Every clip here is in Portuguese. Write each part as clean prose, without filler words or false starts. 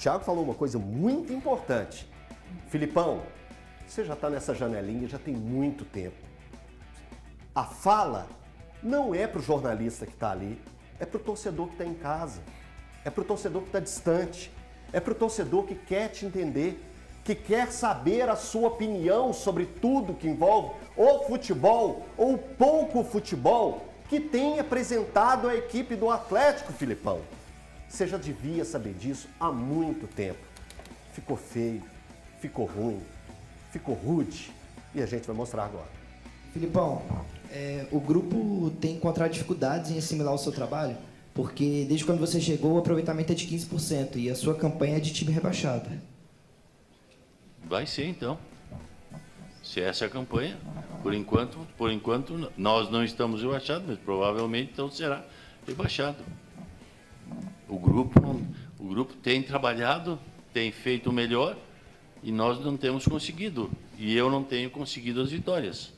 Thiago falou uma coisa muito importante. Filipão, você já está nessa janelinha já tem muito tempo. A fala não é para o jornalista que está ali, é para o torcedor que está em casa, é para o torcedor que está distante, é para o torcedor que quer te entender, que quer saber a sua opinião sobre tudo que envolve o futebol ou pouco futebol que tem apresentado a equipe do Atlético, Filipão. Você já devia saber disso há muito tempo. Ficou feio, ficou ruim, ficou rude e a gente vai mostrar agora. Filipão, o grupo tem encontrado dificuldades em assimilar o seu trabalho, porque desde quando você chegou o aproveitamento é de 15% e a sua campanha é de time rebaixado. Vai ser então. Se essa é a campanha, por enquanto nós não estamos rebaixados, mas provavelmente então será rebaixado. O grupo tem trabalhado, tem feito o melhor e nós não temos conseguido. E eu não tenho conseguido as vitórias.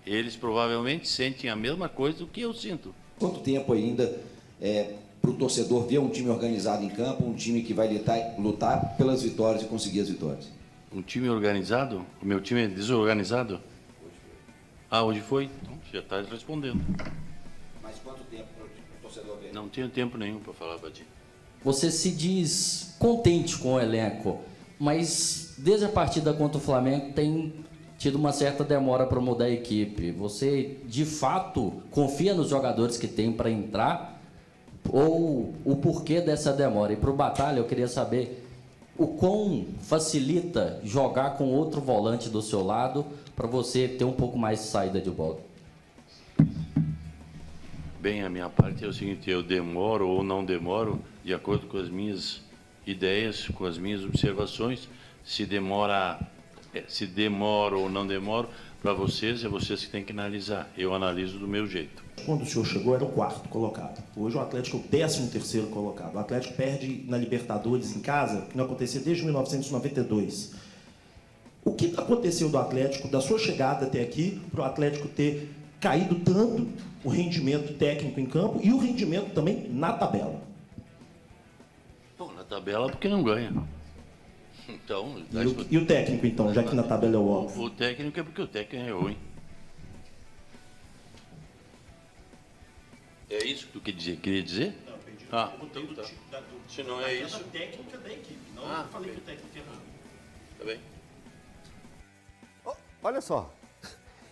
Eles provavelmente sentem a mesma coisa do que eu sinto. Quanto tempo ainda para o torcedor ver um time organizado em campo, um time que vai lutar pelas vitórias e conseguir as vitórias? Um time organizado? O meu time é desorganizado? Hoje foi? Então, já está respondendo. Mas quanto tempo para o torcedor ver? Não tenho tempo nenhum para falar para ti. Você se diz contente com o elenco, mas desde a partida contra o Flamengo tem tido uma certa demora para mudar a equipe. Você, de fato, confia nos jogadores que tem para entrar? Ou o porquê dessa demora? E para o Batalha, eu queria saber o quão facilita jogar com outro volante do seu lado para você ter um pouco mais de saída de bola. Bem, a minha parte é o seguinte, eu demoro ou não demoro, de acordo com as minhas ideias, com as minhas observações. Se demoro ou não demoro, para vocês, é vocês que têm que analisar. Eu analiso do meu jeito. Quando o senhor chegou, era o 4º colocado. Hoje o Atlético é o 13º colocado. O Atlético perde na Libertadores em casa, que não acontecia desde 1992. O que aconteceu do Atlético, da sua chegada até aqui, para o Atlético ter caído tanto o rendimento técnico em campo e o rendimento também na tabela? Bom, na tabela porque não ganha. Então, e o técnico, então, já que na tabela é o óbvio? O técnico é porque o técnico é ruim. É isso que tu queria dizer? Não, eu pedi então tá. Se não é isso... técnica da equipe, não eu falei que o técnico é ruim. Tá bem. Olha só,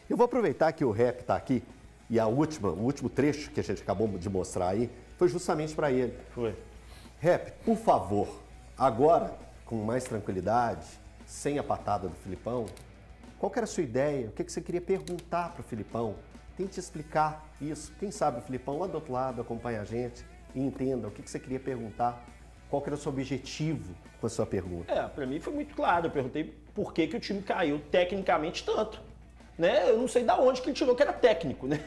eu vou aproveitar que o Rep está aqui e o último trecho que a gente acabou de mostrar aí foi justamente para ele. Foi. Rep, por favor, agora, com mais tranquilidade, sem a patada do Filipão, qual que era a sua ideia? O que você queria perguntar para o Filipão? Tente explicar isso. Quem sabe o Filipão lá do outro lado acompanha a gente e entenda o que você queria perguntar. Qual que era o seu objetivo com a sua pergunta? Para mim foi muito claro. Eu perguntei por que o time caiu tecnicamente tanto. Né? Eu não sei da onde que ele tirou que era técnico, né?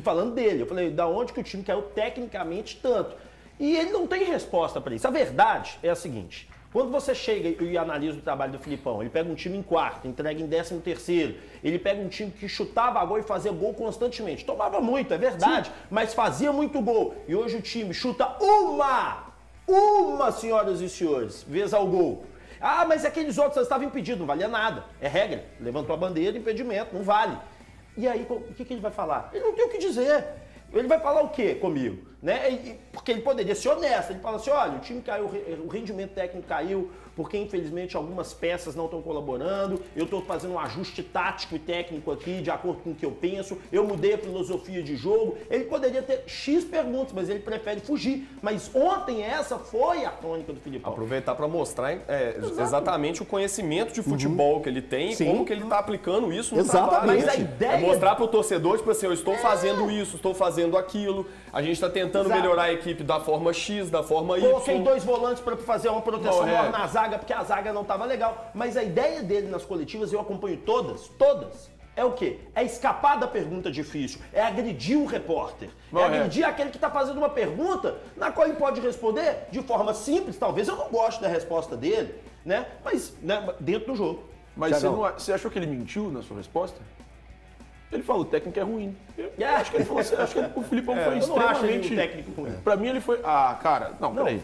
Falando dele. Eu falei, da onde que o time caiu tecnicamente tanto? E ele não tem resposta para isso. A verdade é a seguinte. Quando você chega e analisa o trabalho do Filipão, ele pega um time em 4º, entrega em 13º, ele pega um time que chutava a gol e fazia gol constantemente. Tomava muito, é verdade, sim, mas fazia muito gol. E hoje o time chuta uma, senhoras e senhores, vez ao gol. Mas aqueles outros estavam impedidos, não valia nada. É regra, levantou a bandeira, impedimento, não vale. E aí, o que ele vai falar? Ele não tem o que dizer. Ele vai falar o quê comigo? Né? Porque ele poderia ser honesto, ele fala assim, olha, o time caiu, o rendimento técnico caiu, porque infelizmente algumas peças não estão colaborando, eu estou fazendo um ajuste tático e técnico aqui, de acordo com o que eu penso, eu mudei a filosofia de jogo. Ele poderia ter X perguntas, mas ele prefere fugir. Mas ontem essa foi a tônica do Filipão. Aproveitar para mostrar exatamente o conhecimento de futebol que ele tem, sim, e como que ele está aplicando isso no trabalho. Mas a ideia é mostrar para o torcedor, tipo assim, eu estou fazendo isso, estou fazendo aquilo, a gente está tentando melhorar a equipe da forma X, da forma Y. Coloquei 2 volantes para fazer uma proteção maior na zaga, porque a zaga não estava legal. Mas a ideia dele nas coletivas, eu acompanho todas, é o quê? É escapar da pergunta difícil, é agredir o repórter, agredir aquele que está fazendo uma pergunta na qual ele pode responder de forma simples. Talvez eu não goste da resposta dele, né? Mas dentro do jogo. Mas você achou que ele mentiu na sua resposta? Ele falou, o técnico é ruim. Eu acho que ele falou assim, acho que o Filipão foi extremamente... Eu não acho ele um técnico ruim. Pra mim ele foi... peraí.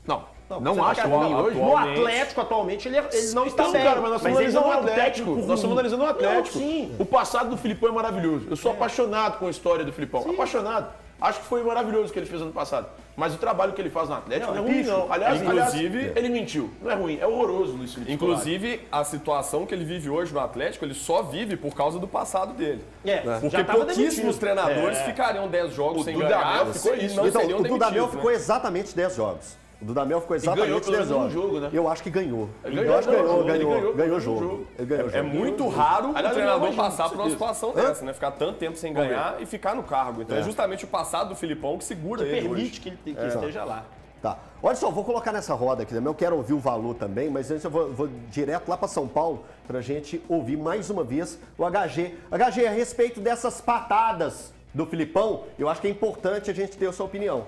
Não acho ruim hoje. No Atlético, atualmente, ele não está bem. Cara, mas nós estamos analisando o Atlético. Nós estamos analisando o Atlético. Não, sim. O passado do Filipão é maravilhoso. Eu sou apaixonado com a história do Filipão. Sim. Apaixonado. Acho que foi maravilhoso o que ele fez ano passado. Mas o trabalho que ele faz no Atlético não é ruim, bicho. não. Aliás, Inclusive, ele mentiu. Não é ruim, é horroroso, Luiz Felipe. Inclusive, a situação que ele vive hoje no Atlético, ele só vive por causa do passado dele. Porque já tava pouquíssimos demitido. treinadores ficariam 10 jogos sem Dudamel ganhar. ficou E isso. não Então, seriam o Dudamel demitidos, ficou né? exatamente 10 jogos. O Dudamel ficou ganhou exatamente pelo 10 menos um jogos. jogo, né? Eu acho que ganhou. Ele Eu acho que ganhou ganhou o jogo. Ele ganhou o jogo. É muito raro o Aliás, treinador ele passar por uma situação dessa, né? Ficar tanto tempo sem ganhar ver. e ficar no cargo. Então é justamente o passado do Filipão que segura Que ele permite hoje. que ele esteja lá. Tá. Olha só, vou colocar nessa roda aqui também. Eu quero ouvir o Valu também, mas antes eu vou direto lá para São Paulo para a gente ouvir mais uma vez o HG. HG, a respeito dessas patadas do Filipão, eu acho que é importante a gente ter a sua opinião.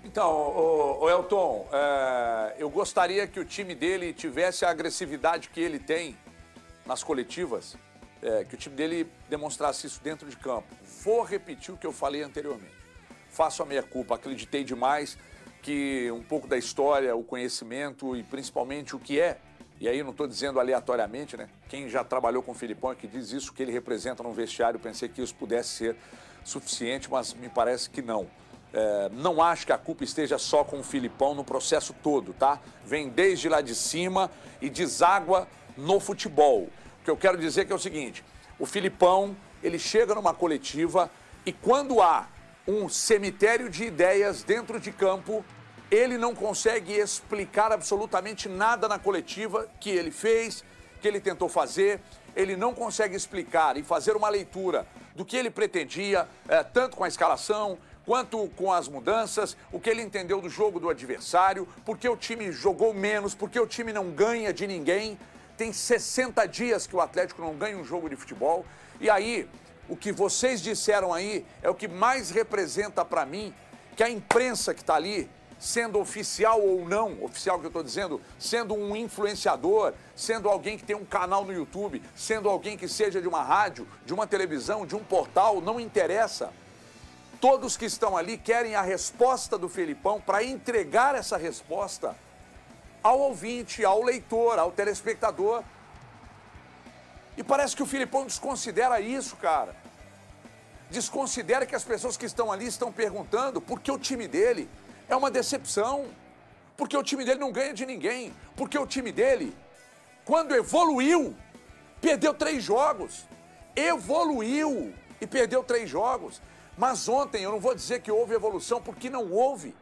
Então, o Elton, eu gostaria que o time dele tivesse a agressividade que ele tem nas coletivas, que o time dele demonstrasse isso dentro de campo. Vou repetir o que eu falei anteriormente. Faço a meia-culpa, acreditei demais que um pouco da história, o conhecimento e principalmente o que é, e aí não estou dizendo aleatoriamente, né? Quem já trabalhou com o Filipão é que diz isso, que ele representa no vestiário, pensei que isso pudesse ser suficiente, mas me parece que não. Não acho que a culpa esteja só com o Filipão no processo todo, tá? Vem desde lá de cima e deságua no futebol. O que eu quero dizer que é o seguinte, o Filipão, ele chega numa coletiva e quando há um cemitério de ideias dentro de campo, ele não consegue explicar absolutamente nada na coletiva que ele fez, que ele tentou fazer, ele não consegue explicar e fazer uma leitura do que ele pretendia, tanto com a escalação, quanto com as mudanças, o que ele entendeu do jogo do adversário, porque o time jogou menos, porque o time não ganha de ninguém. Tem 60 dias que o Atlético não ganha um jogo de futebol. E aí, o que vocês disseram aí é o que mais representa para mim que a imprensa que está ali, sendo oficial ou não, oficial que eu estou dizendo, sendo um influenciador, sendo alguém que tem um canal no YouTube, sendo alguém que seja de uma rádio, de uma televisão, de um portal, não interessa. Todos que estão ali querem a resposta do Filipão para entregar essa resposta ao ouvinte, ao leitor, ao telespectador. E parece que o Filipão desconsidera isso, cara. Desconsidera que as pessoas que estão ali estão perguntando por que o time dele é uma decepção. Porque o time dele não ganha de ninguém. Porque o time dele, quando evoluiu, perdeu 3 jogos. Evoluiu e perdeu 3 jogos. Mas ontem, eu não vou dizer que houve evolução, porque não houve.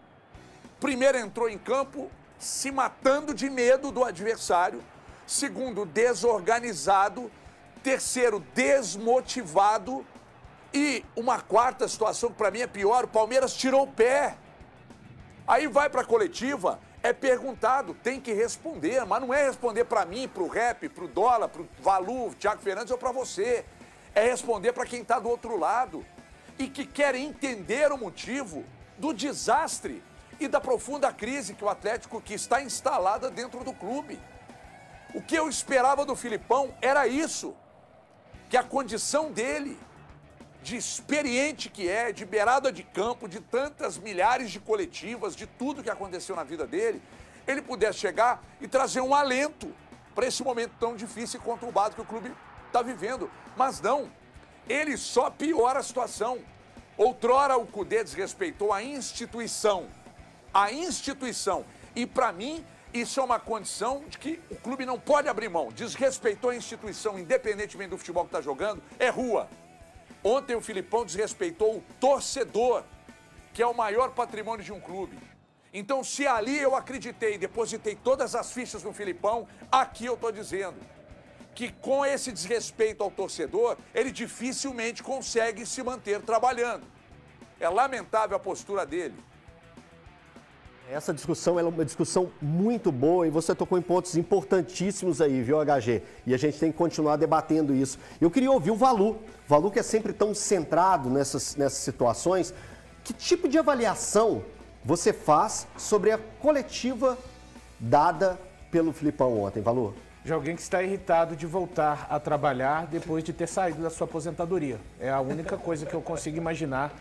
Primeiro, entrou em campo se matando de medo do adversário. Segundo, desorganizado. Terceiro, desmotivado. E uma quarta situação que para mim é pior, o Palmeiras tirou o pé. Aí vai para a coletiva, é perguntado, tem que responder, mas não é responder para mim, para o Rap, para o Dólar, para o Valu, Thiago Fernandes ou para você. É responder para quem está do outro lado e que quer entender o motivo do desastre e da profunda crise que o Atlético que está instalada dentro do clube. O que eu esperava do Filipão era isso, que a condição dele, de experiente que é, de beirada de campo, de tantas milhares de coletivas, de tudo que aconteceu na vida dele, ele pudesse chegar e trazer um alento para esse momento tão difícil e conturbado que o clube está vivendo. Mas não, ele só piora a situação. Outrora o Cudê desrespeitou a instituição. A instituição. E para mim, isso é uma condição de que o clube não pode abrir mão. Desrespeitou a instituição, independentemente do futebol que está jogando, é rua. Ontem o Filipão desrespeitou o torcedor, que é o maior patrimônio de um clube. Então, se ali eu acreditei e depositei todas as fichas no Filipão, aqui eu estou dizendo que com esse desrespeito ao torcedor, ele dificilmente consegue se manter trabalhando. É lamentável a postura dele. Essa discussão é uma discussão muito boa e você tocou em pontos importantíssimos aí, viu, HG? E a gente tem que continuar debatendo isso. Eu queria ouvir o Valu. O Valu, que é sempre tão centrado nessas situações. Que tipo de avaliação você faz sobre a coletiva dada pelo Filipão ontem, Valu? De alguém que está irritado de voltar a trabalhar depois de ter saído da sua aposentadoria. É a única coisa que eu consigo imaginar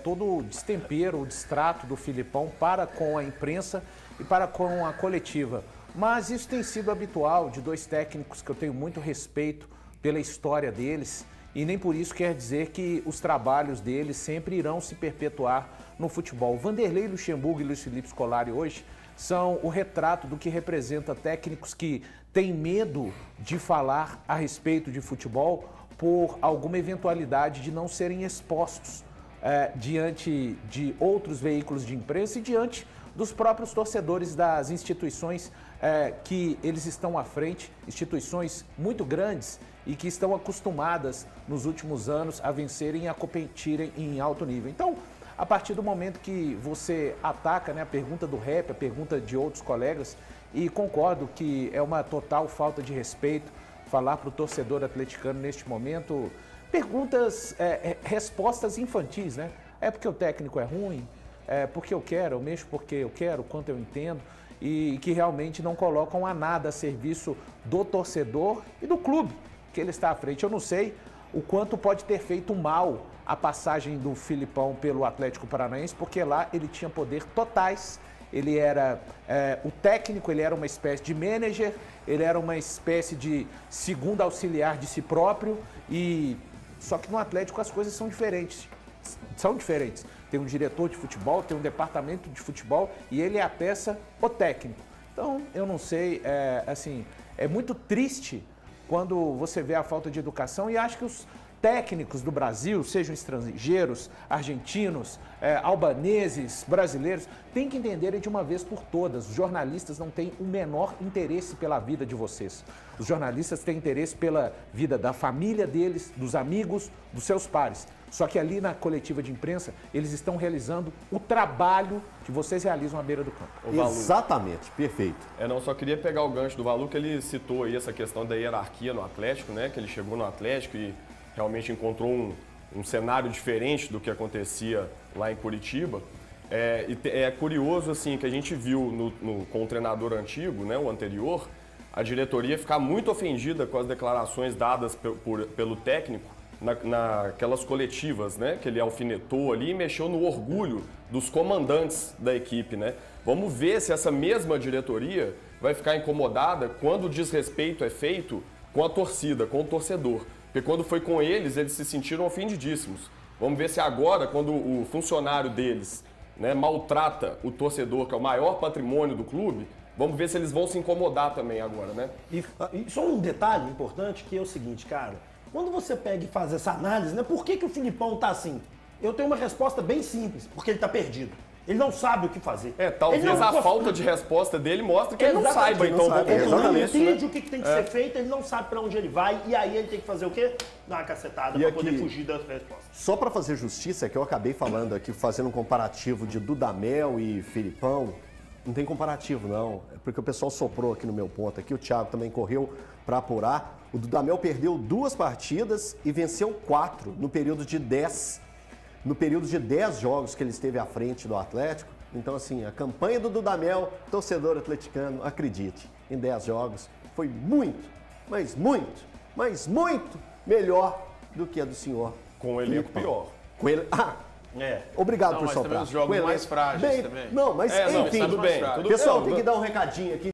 todo o destempero, o destrato do Filipão para com a imprensa e para com a coletiva. Mas isso tem sido habitual de dois técnicos que eu tenho muito respeito pela história deles e nem por isso quer dizer que os trabalhos deles sempre irão se perpetuar no futebol. Vanderlei Luxemburgo e Luiz Felipe Scolari hoje são o retrato do que representa técnicos que têm medo de falar a respeito de futebol por alguma eventualidade de não serem expostos diante de outros veículos de imprensa e diante dos próprios torcedores das instituições que eles estão à frente, instituições muito grandes e que estão acostumadas nos últimos anos a vencerem e a competirem em alto nível. Então, a partir do momento que você ataca, né, a pergunta do Rep, a pergunta de outros colegas, e concordo que é uma total falta de respeito falar para o torcedor atleticano neste momento perguntas, respostas infantis, né? É porque o técnico é ruim, é porque eu quero, eu mexo porque eu quero, quanto eu entendo, e que realmente não colocam a nada a serviço do torcedor e do clube que ele está à frente. Eu não sei o quanto pode ter feito mal a passagem do Filipão pelo Atlético Paranaense, porque lá ele tinha poder totais, ele era o técnico, ele era uma espécie de manager, ele era uma espécie de segundo auxiliar de si próprio, e só que no Atlético as coisas são diferentes. Tem um diretor de futebol, tem um departamento de futebol e ele é a peça, o técnico. Então, eu não sei, é muito triste quando você vê a falta de educação e acho que os técnicos do Brasil, sejam estrangeiros, argentinos, albaneses, brasileiros, têm que entenderem de uma vez por todas. Os jornalistas não têm o menor interesse pela vida de vocês. Os jornalistas têm interesse pela vida da família deles, dos amigos, dos seus pares. Só que ali na coletiva de imprensa, eles estão realizando o trabalho que vocês realizam à beira do campo. Exatamente, perfeito. Só queria pegar o gancho do Valu, que ele citou aí essa questão da hierarquia no Atlético, né? Que ele chegou no Atlético e realmente encontrou um cenário diferente do que acontecia lá em Curitiba. É curioso, assim, que a gente viu com o treinador antigo, né, o anterior, a diretoria ficar muito ofendida com as declarações dadas pelo técnico naquelas coletivas, né, que ele alfinetou ali e mexeu no orgulho dos comandantes da equipe, né? Vamos ver se essa mesma diretoria vai ficar incomodada quando o desrespeito é feito com a torcida, com o torcedor. Porque quando foi com eles se sentiram ofendidíssimos. Vamos ver se agora, quando o funcionário deles, né, maltrata o torcedor, que é o maior patrimônio do clube, vamos ver se eles vão se incomodar também agora, né? E só um detalhe importante, que é o seguinte, cara. Quando você pega e faz essa análise, né, por que o Filipão tá assim? Eu tenho uma resposta bem simples, porque ele tá perdido. Ele não sabe o que fazer. Talvez a falta de resposta dele mostre que ele não saiba, então, ele não entende o que tem que ser feito, ele não sabe para onde ele vai, e aí ele tem que fazer o quê? Dar uma cacetada para poder fugir das respostas. Só para fazer justiça, que eu acabei falando aqui, fazendo um comparativo de Dudamel e Filipão, não tem comparativo, não. É porque o pessoal soprou aqui no meu ponto, aqui o Thiago também correu para apurar. O Dudamel perdeu 2 partidas e venceu 4 no período de 10 jogos que ele esteve à frente do Atlético. Então, assim, a campanha do Dudamel, torcedor atleticano, acredite, em 10 jogos foi muito, mas muito melhor do que a do senhor. Com o elenco pior. Com ele... Obrigado por soprar. Mas jogos mais frágeis também. Não, mas enfim, tudo bem. Pessoal, tem que dar um recadinho aqui.